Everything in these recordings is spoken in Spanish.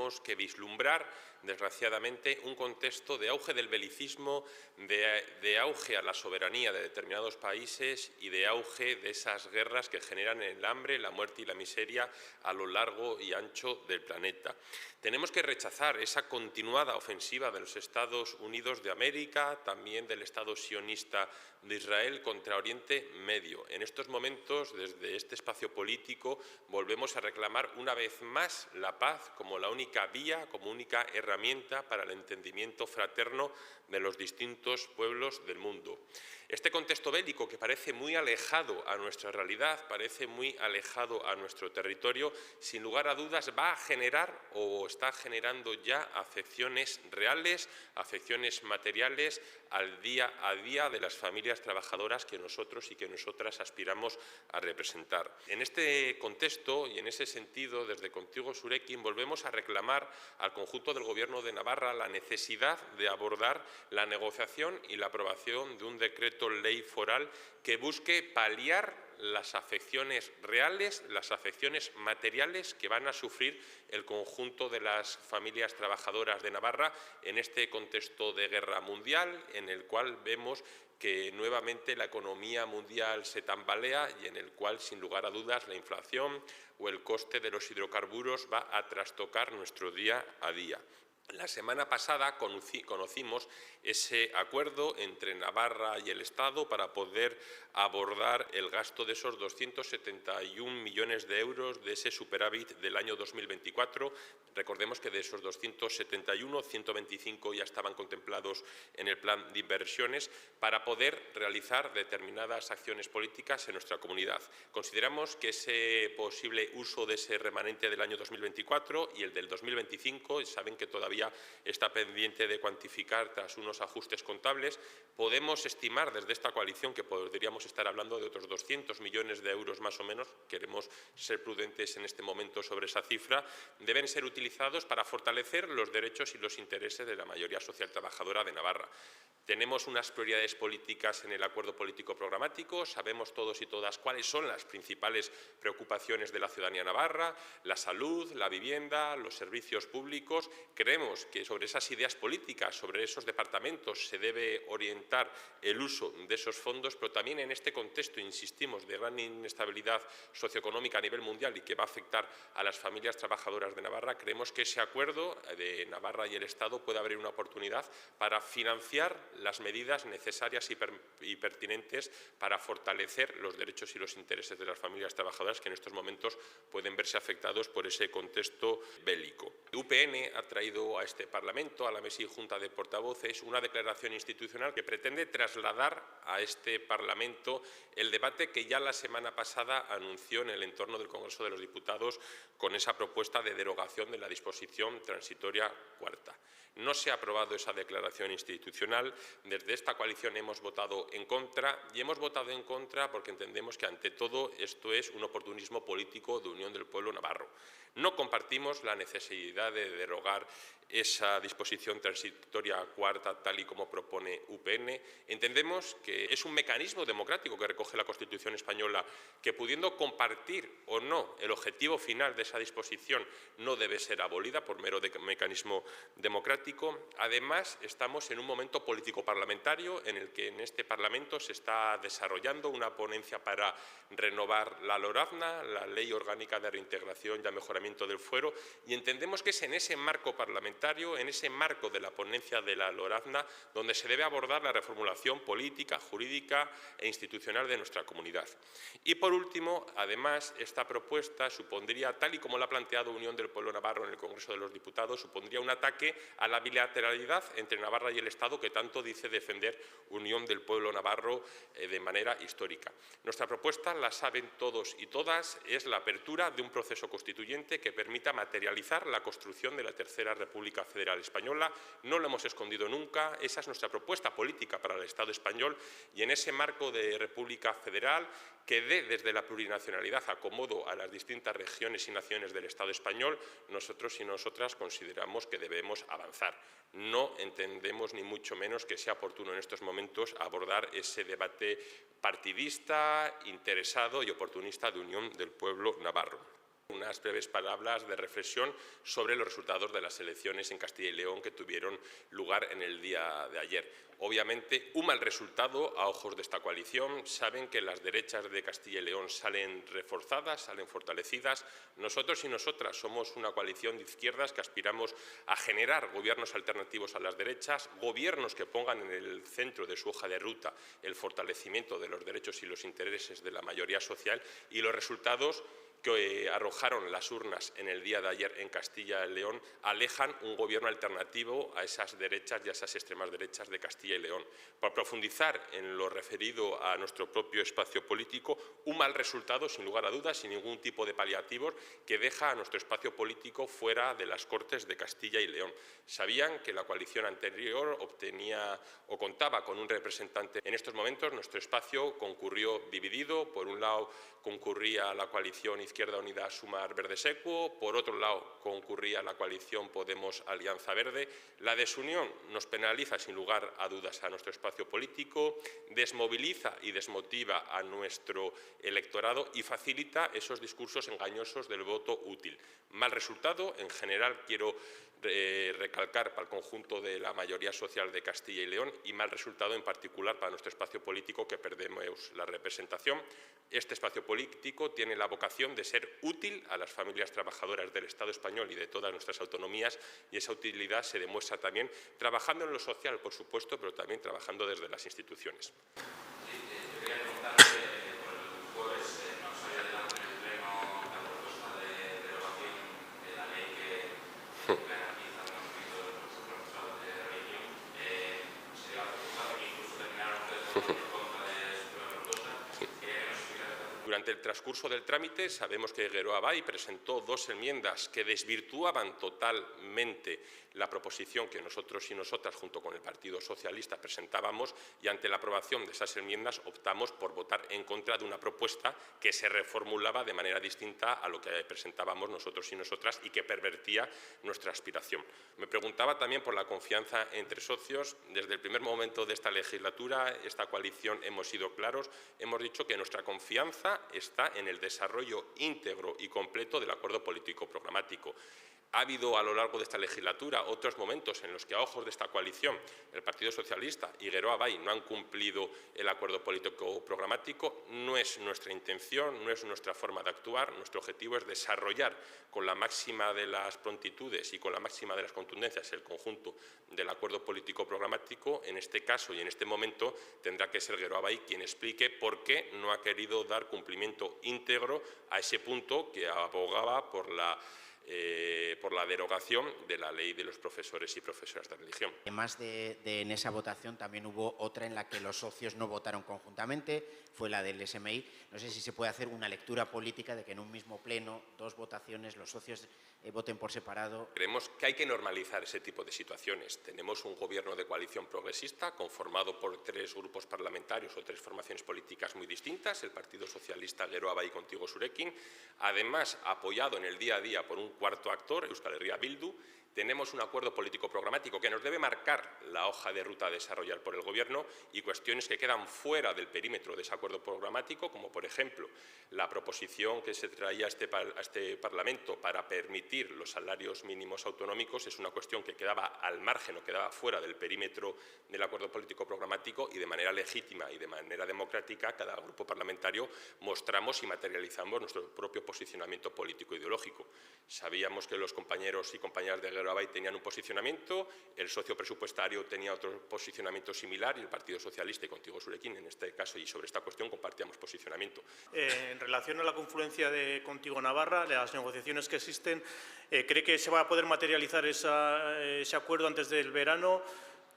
tenemos que vislumbrar, desgraciadamente, un contexto de auge del belicismo, de auge a la soberanía de determinados países y de auge de esas guerras que generan el hambre, la muerte y la miseria a lo largo y ancho del planeta. Tenemos que rechazar esa continuada ofensiva de los Estados Unidos de América, también del Estado sionista de Israel contra Oriente Medio. En estos momentos, desde este espacio político, volvemos a reclamar una vez más la paz como la única vía, como única herramienta para el entendimiento fraterno de los distintos pueblos del mundo. Este contexto bélico, que parece muy alejado a nuestra realidad, parece muy alejado a nuestro territorio, sin lugar a dudas va a generar o está generando ya afecciones reales, afecciones materiales al día a día de las familias trabajadoras que nosotros y que nosotras aspiramos a representar. En este contexto y en ese sentido, desde Contigo Surekin, volvemos a reclamar al conjunto del Gobierno de Navarra la necesidad de abordar la negociación y la aprobación de un decreto ley foral que busque paliar las afecciones reales, las afecciones materiales que van a sufrir el conjunto de las familias trabajadoras de Navarra en este contexto de guerra mundial, en el cual vemos que nuevamente la economía mundial se tambalea y en el cual, sin lugar a dudas, la inflación o el coste de los hidrocarburos va a trastocar nuestro día a día. La semana pasada conocimos ese acuerdo entre Navarra y el Estado para poder abordar el gasto de esos 271 millones de euros de ese superávit del año 2024. Recordemos que de esos 271, 125 ya estaban contemplados en el plan de inversiones para poder realizar determinadas acciones políticas en nuestra comunidad. Consideramos que ese posible uso de ese remanente del año 2024 y el del 2025, saben que todavía está pendiente de cuantificar tras unos ajustes contables, podemos estimar desde esta coalición que podríamos estar hablando de otros 200 millones de euros más o menos, queremos ser prudentes en este momento sobre esa cifra, deben ser utilizados para fortalecer los derechos y los intereses de la mayoría social trabajadora de Navarra. Tenemos unas prioridades políticas en el acuerdo político programático, sabemos todos y todas cuáles son las principales preocupaciones de la ciudadanía navarra, la salud, la vivienda, los servicios públicos. Creemos que sobre esas ideas políticas, sobre esos departamentos se debe orientar el uso de esos fondos, pero también en este contexto, insistimos, de gran inestabilidad socioeconómica a nivel mundial y que va a afectar a las familias trabajadoras de Navarra, creemos que ese acuerdo de Navarra y el Estado puede abrir una oportunidad para financiar las medidas necesarias y pertinentes para fortalecer los derechos y los intereses de las familias trabajadoras que en estos momentos pueden verse afectados por ese contexto bélico. UPN ha traído a este Parlamento, a la Mesa y Junta de Portavoces, una declaración institucional que pretende trasladar a este Parlamento el debate que ya la semana pasada anunció en el entorno del Congreso de los Diputados con esa propuesta de derogación de la disposición transitoria cuarta. No se ha aprobado esa declaración institucional. Desde esta coalición hemos votado en contra y hemos votado en contra porque entendemos que, ante todo, esto es un oportunismo político de Unión del Pueblo Navarro. No compartimos la necesidad de derogar esa disposición transitoria cuarta tal y como propone UPN. Entendemos que es un mecanismo democrático que recoge la Constitución española que, pudiendo compartir o no el objetivo final de esa disposición, no debe ser abolida por mero mecanismo democrático. Además, estamos en un momento político-parlamentario en el que en este Parlamento se está desarrollando una ponencia para renovar la LORAZNA, la Ley Orgánica de Reintegración y Mejoramiento del Fuero, y entendemos que es en ese marco parlamentario, en ese marco de la ponencia de la LORAZNA, donde se debe abordar la reformulación política, jurídica e institucional de nuestra comunidad. Y por último, además, esta propuesta supondría, tal y como la ha planteado Unión del Pueblo Navarro en el Congreso de los Diputados, supondría un ataque a la bilateralidad entre Navarra y el Estado que tanto dice defender Unión del Pueblo Navarro de manera histórica. Nuestra propuesta, la saben todos y todas, es la apertura de un proceso constituyente que permita materializar la construcción de la Tercera República Federal Española. No lo hemos escondido nunca, esa es nuestra propuesta política para el Estado español, y en ese marco de República Federal que dé desde la plurinacionalidad acomodo a las distintas regiones y naciones del Estado español, nosotros y nosotras consideramos que debemos avanzar. No entendemos ni mucho menos que sea oportuno en estos momentos abordar ese debate partidista, interesado y oportunista de Unión del Pueblo Navarro. Unas breves palabras de reflexión sobre los resultados de las elecciones en Castilla y León que tuvieron lugar en el día de ayer. Obviamente, un mal resultado a ojos de esta coalición. Saben que las derechas de Castilla y León salen reforzadas, salen fortalecidas. Nosotros y nosotras somos una coalición de izquierdas que aspiramos a generar gobiernos alternativos a las derechas, gobiernos que pongan en el centro de su hoja de ruta el fortalecimiento de los derechos y los intereses de la mayoría social, y los resultados que arrojaron las urnas en el día de ayer en Castilla y León alejan un gobierno alternativo a esas derechas y a esas extremas derechas de Castilla y León. Por profundizar en lo referido a nuestro propio espacio político, un mal resultado, sin lugar a dudas, sin ningún tipo de paliativos, que deja a nuestro espacio político fuera de las Cortes de Castilla y León. Sabían que la coalición anterior obtenía o contaba con un representante. En estos momentos nuestro espacio concurrió dividido. Por un lado concurría la coalición Izquierda Unida Sumar Verde Secuo, por otro lado concurría la coalición Podemos Alianza Verde. La desunión nos penaliza sin lugar a dudas a nuestro espacio político, desmoviliza y desmotiva a nuestro electorado y facilita esos discursos engañosos del voto útil. Mal resultado, en general quiero recalcar para el conjunto de la mayoría social de Castilla y León, y mal resultado en particular para nuestro espacio político, que perdemos la representación. Este espacio político tiene la vocación de ser útil a las familias trabajadoras del Estado español y de todas nuestras autonomías, y esa utilidad se demuestra también trabajando en lo social, por supuesto, pero también trabajando desde las instituciones. Durante el transcurso del trámite sabemos que Geroa Bai presentó dos enmiendas que desvirtuaban totalmente la proposición que nosotros y nosotras, junto con el Partido Socialista, presentábamos, y ante la aprobación de esas enmiendas optamos por votar en contra de una propuesta que se reformulaba de manera distinta a lo que presentábamos nosotros y nosotras y que pervertía nuestra aspiración. Me preguntaba también por la confianza entre socios. Desde el primer momento de esta legislatura, esta coalición, hemos sido claros, hemos dicho que nuestra confianza está en el desarrollo íntegro y completo del acuerdo político programático. Ha habido a lo largo de esta legislatura otros momentos en los que, a ojos de esta coalición, el Partido Socialista y Geroa Bai no han cumplido el acuerdo político programático. No es nuestra intención, no es nuestra forma de actuar. Nuestro objetivo es desarrollar con la máxima de las prontitudes y con la máxima de las contundencias el conjunto del acuerdo político programático. En este caso y en este momento tendrá que ser Geroa Bai quien explique por qué no ha querido dar cumplimiento íntegro a ese punto que abogaba por la derogación de la ley de los profesores y profesoras de religión. Además de en esa votación también hubo otra en la que los socios no votaron conjuntamente, fue la del SMI. No sé si se puede hacer una lectura política de que en un mismo pleno, dos votaciones, los socios voten por separado. Creemos que hay que normalizar ese tipo de situaciones. Tenemos un gobierno de coalición progresista conformado por tres grupos parlamentarios o tres formaciones políticas muy distintas: el Partido Socialista, Geroa Bai y Contigo Zurekin, además apoyado en el día a día por un cuarto actor, Euskal Herria Bildu. Tenemos un acuerdo político programático que nos debe marcar la hoja de ruta a desarrollar por el Gobierno, y cuestiones que quedan fuera del perímetro de ese acuerdo programático, como por ejemplo la proposición que se traía a este Parlamento para permitir los salarios mínimos autonómicos, es una cuestión que quedaba al margen o quedaba fuera del perímetro del acuerdo político programático, y de manera legítima y de manera democrática cada grupo parlamentario mostramos y materializamos nuestro propio posicionamiento político ideológico. Sabíamos que los compañeros y compañeras de Geroa Bai tenían un posicionamiento, el socio presupuestario tenía otro posicionamiento similar, y el Partido Socialista y Contigo Zurekin, en este caso y sobre esta cuestión, compartíamos posicionamiento. En relación a la confluencia de Contigo Navarra, de las negociaciones que existen, ¿cree que se va a poder materializar ese acuerdo antes del verano?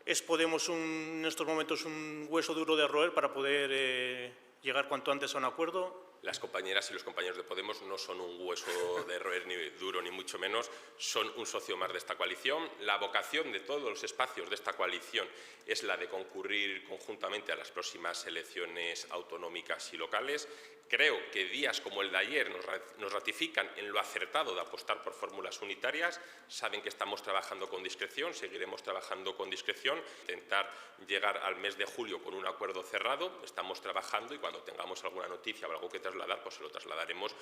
¿Es Podemos en estos momentos un hueso duro de roer para poder llegar cuanto antes a un acuerdo? Las compañeras y los compañeros de Podemos no son un hueso de roer ni duro, ni mucho menos, son un socio más de esta coalición. La vocación de todos los espacios de esta coalición es la de concurrir conjuntamente a las próximas elecciones autonómicas y locales. Creo que días como el de ayer nos ratifican en lo acertado de apostar por fórmulas unitarias. Saben que estamos trabajando con discreción, seguiremos trabajando con discreción, intentar llegar al mes de julio con un acuerdo cerrado. Estamos trabajando, y cuando tengamos alguna noticia o algo que trasladar, pues se lo trasladaremos